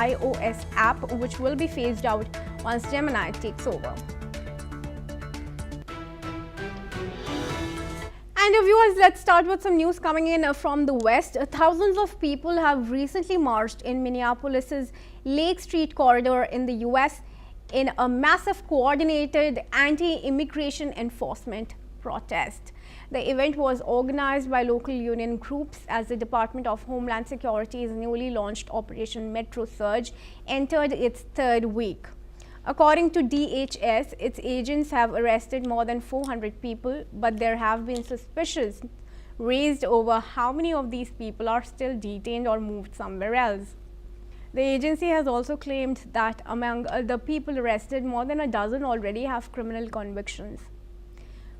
iOS app, which will be phased out once Gemini takes over. And viewers, let's start with some news coming in from the West. Thousands of people have recently marched in Minneapolis's Lake Street corridor in the US in a massive coordinated anti-immigration enforcement protest. The event was organized by local union groups as the Department of Homeland Security's newly launched Operation Metro Surge entered its third week. According to DHS, its agents have arrested more than 400 people, but there have been suspicions raised over how many of these people are still detained or moved somewhere else. The agency has also claimed that among the people arrested, more than a dozen already have criminal convictions.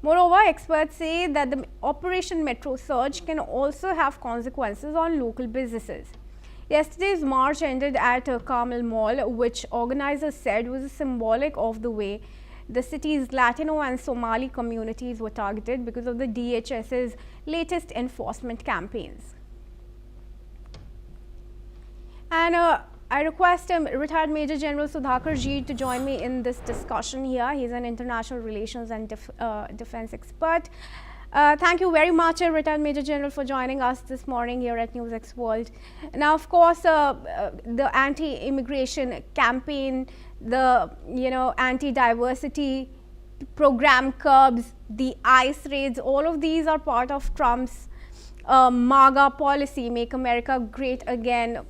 Moreover, experts say that the Operation Metro Surge can also have consequences on local businesses. Yesterday's march ended at Carmel Mall, which organizers said was symbolic of the way the city's Latino and Somali communities were targeted because of the DHS's latest enforcement campaigns. And I request retired Major General Sudhakar Ji to join me in this discussion here. He's an international relations and defense expert. Thank you very much, retired Major General, for joining us this morning here at NewsX World. Now, of course, the anti-immigration campaign, the anti-diversity program curbs, the ICE raids, all of these are part of Trump's MAGA policy, Make America Great Again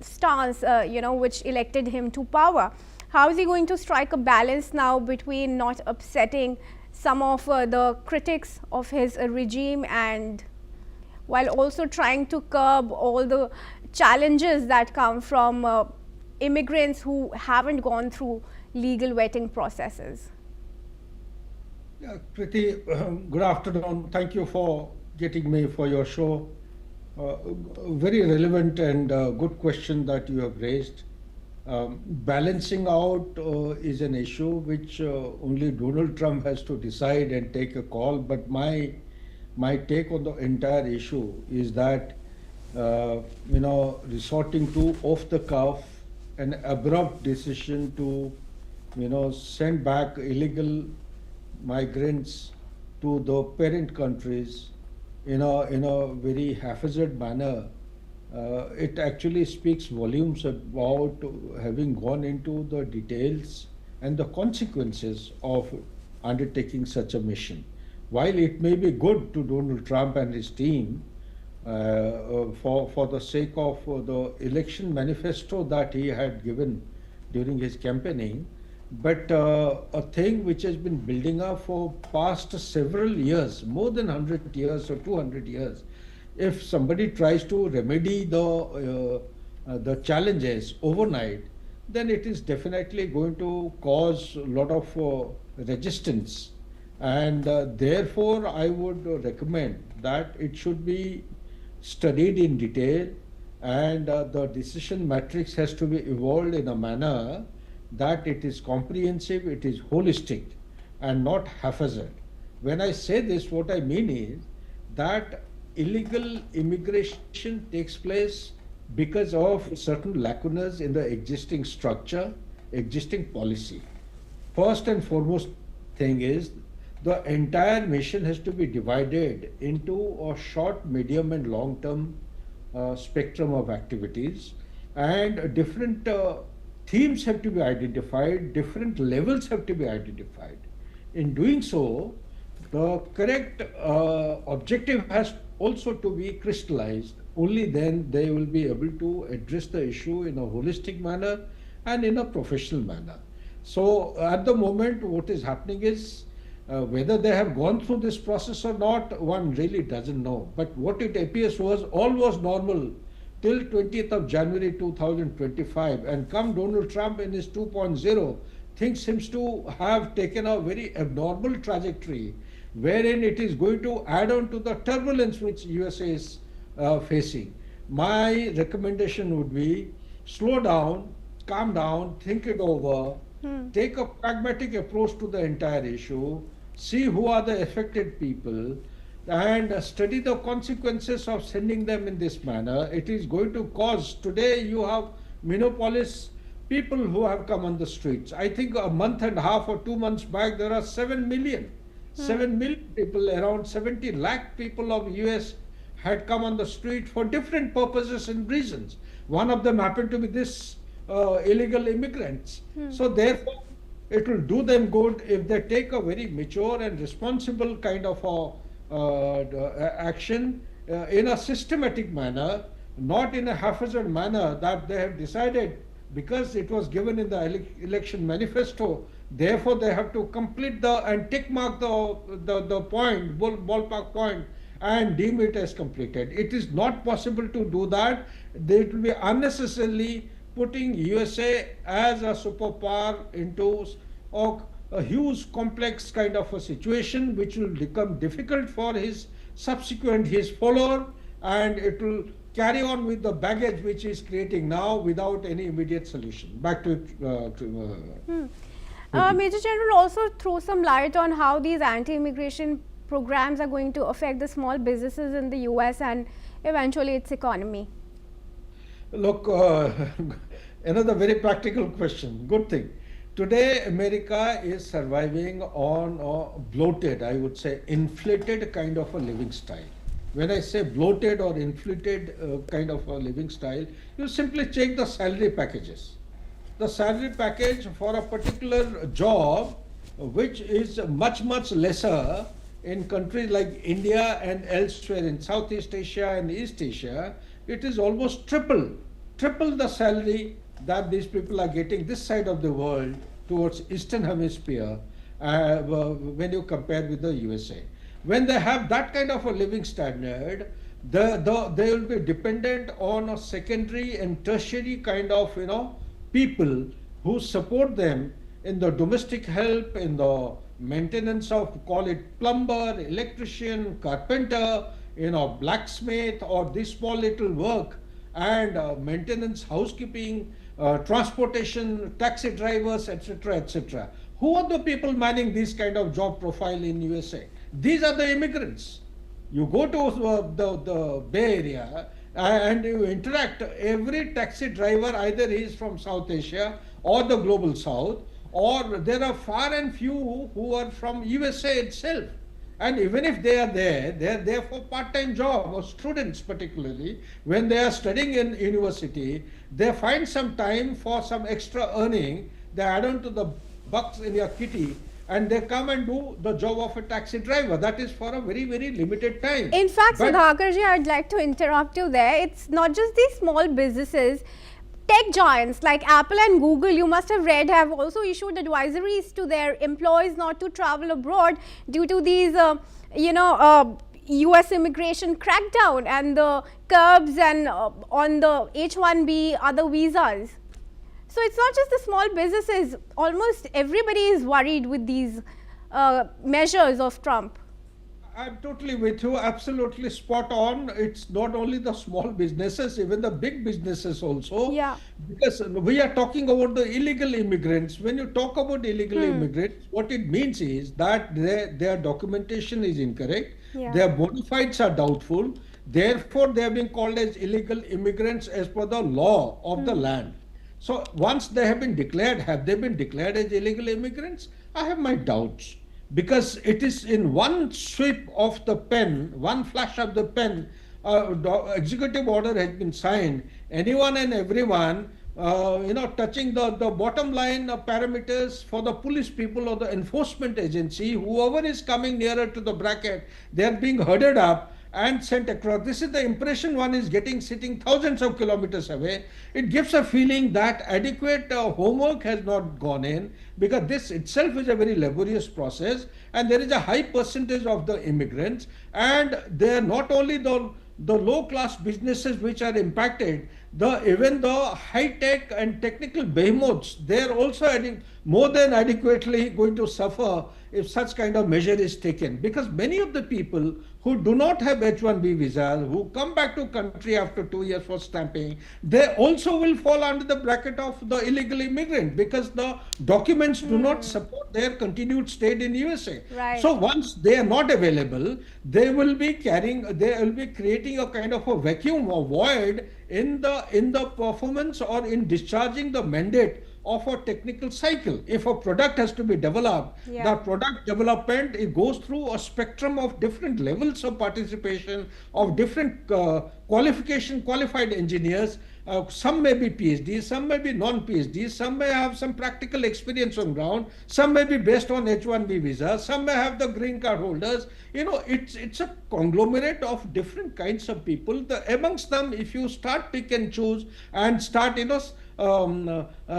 stance, which elected him to power. How is he going to strike a balance now between not upsetting some of the critics of his regime and while also trying to curb all the challenges that come from immigrants who haven't gone through legal vetting processes? Yeah, Kriti, good afternoon. Thank you for getting me for your show. Very relevant and good question that you have raised. Balancing out is an issue which only Donald Trump has to decide and take a call. But my take on the entire issue is that resorting to off the cuff, an abrupt decision to send back illegal migrants to the parent countries in a very haphazard manner, it actually speaks volumes about having gone into the details and the consequences of undertaking such a mission. While it may be good to Donald Trump and his team for the sake of the election manifesto that he had given during his campaigning, but a thing which has been building up for past several years, more than 100 years or 200 years, if somebody tries to remedy the challenges overnight, then it is definitely going to cause a lot of resistance. And therefore, I would recommend that it should be studied in detail, and the decision matrix has to be evolved in a manner that it is comprehensive, it is holistic and not haphazard. When I say this, what I mean is that illegal immigration takes place because of certain lacunas in the existing structure, existing policy. First and foremost thing is the entire mission has to be divided into a short, medium and long-term spectrum of activities, and different themes have to be identified, different levels have to be identified. In doing so, the correct objective has also to be crystallized. Only then they will be able to address the issue in a holistic manner and in a professional manner. So at the moment, what is happening is whether they have gone through this process or not, one really doesn't know. But what it appears was all was normal till 20th of January 2025, and come Donald Trump in his 2.0, things seems to have taken a very abnormal trajectory, wherein it is going to add on to the turbulence which USA is facing. My recommendation would be slow down, calm down, think it over, take a pragmatic approach to the entire issue, see who are the affected people, and study the consequences of sending them in this manner. It is going to cause, today you have Minneapolis people who have come on the streets. I think a month and a half or 2 months back, there are 7 million. 7 million people, around 70 lakh people of US had come on the street for different purposes and reasons. One of them happened to be this illegal immigrants. So therefore, it will do them good if they take a very mature and responsible kind of action in a systematic manner, not in a haphazard manner that they have decided because it was given in the election manifesto. Therefore, they have to complete and tick mark the point, ballpark point, and deem it as completed. It is not possible to do that. It will be unnecessarily putting USA as a superpower into a huge complex kind of a situation which will become difficult for his follower, and it will carry on with the baggage which is creating now without any immediate solution. Back to Major General, also throw some light on how these anti-immigration programs are going to affect the small businesses in the US and eventually its economy. Look, another very practical question. Good thing. Today, America is surviving on a bloated, I would say, inflated kind of a living style. When I say bloated or inflated kind of a living style, you simply check the salary packages. The salary package for a particular job, which is much, much lesser in countries like India and elsewhere in Southeast Asia and East Asia, it is almost triple the salary that these people are getting this side of the world towards Eastern Hemisphere when you compare with the USA. When they have that kind of a living standard, they will be dependent on a secondary and tertiary kind of people who support them in the domestic help, in the maintenance of, call it plumber, electrician, carpenter, blacksmith, or this small little work, and maintenance, housekeeping, transportation, taxi drivers, etc., etc. Who are the people manning this kind of job profile in USA? These are the immigrants. You go to the Bay Area and you interact. Every taxi driver, either he is from South Asia or the global South, or there are far and few who are from USA itself. And even if they are there, they are there for part-time job, or students particularly, when they are studying in university, they find some time for some extra earning, they add on to the bucks in your kitty, and they come and do the job of a taxi driver. That is for a very, very limited time. In fact, Sudhakarji, I'd like to interrupt you there. It's not just these small businesses. Tech giants like Apple and Google, you must have read, have also issued advisories to their employees not to travel abroad due to these, US immigration crackdown and the curbs and on the H-1B, other visas. So it's not just the small businesses. Almost everybody is worried with these measures of Trump. I'm totally with you, absolutely spot on. It's not only the small businesses, even the big businesses also. Yeah. Because we are talking about the illegal immigrants. When you talk about illegal immigrants, what it means is that their documentation is incorrect, their bona fides are doubtful, therefore they are being called as illegal immigrants as per the law of the land. So once they have been declared, have they been declared as illegal immigrants? I have my doubts. Because it is in one sweep of the pen, one flash of the pen, executive order has been signed. Anyone and everyone, touching the bottom line parameters for the police people or the enforcement agency, whoever is coming nearer to the bracket, they are being herded up and sent across. This is the impression one is getting sitting thousands of kilometers away. It gives a feeling that adequate homework has not gone in, because this itself is a very laborious process, and there is a high percentage of the immigrants, and they are not only the low class businesses which are impacted, even the high tech and technical behemoths, they are also more than adequately going to suffer if such kind of measure is taken. Because many of the people who do not have H-1B visas, who come back to country after 2 years for stamping, they also will fall under the bracket of the illegal immigrant, because the documents do not support their continued stay in USA. Right. So once they are not available, they will be creating a kind of a vacuum or void in the performance or in discharging the mandate of a technical cycle. If a product has to be developed, the product development, it goes through a spectrum of different levels of participation, of different qualified engineers. Some may be PhDs, some may be non-PhDs, some may have some practical experience on ground, some may be based on H-1B visa, some may have the green card holders. It's a conglomerate of different kinds of people. Amongst them, if you start pick and choose and start,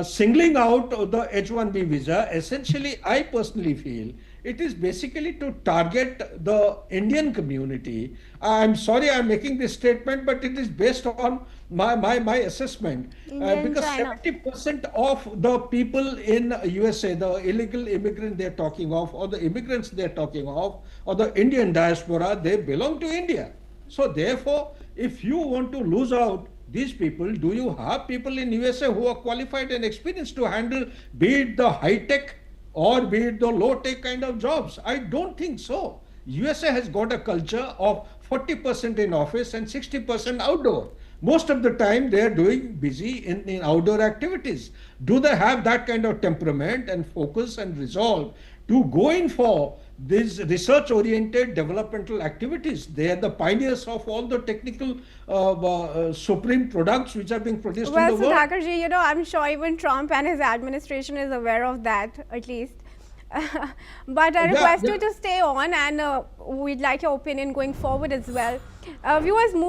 singling out the H-1B visa, essentially, I personally feel it is basically to target the Indian community. I'm sorry I'm making this statement, but it is based on my assessment. Because China. 70% of the people in USA, the illegal immigrant they're talking of, or the immigrants they're talking of, or the Indian diaspora, they belong to India. So therefore, if you want to lose out these people, do you have people in USA who are qualified and experienced to handle, be it the high-tech or be it the low-tech kind of jobs? I don't think so. USA has got a culture of 40% in office and 60% outdoor. Most of the time they are doing busy in outdoor activities. Do they have that kind of temperament and focus and resolve to go in for these research-oriented developmental activities? They are the pioneers of all the technical supreme products which are being produced in the world. Well, Sudhakarji, I'm sure even Trump and his administration is aware of that, at least. But I request you to stay on, and we'd like your opinion going forward as well. Viewers, moving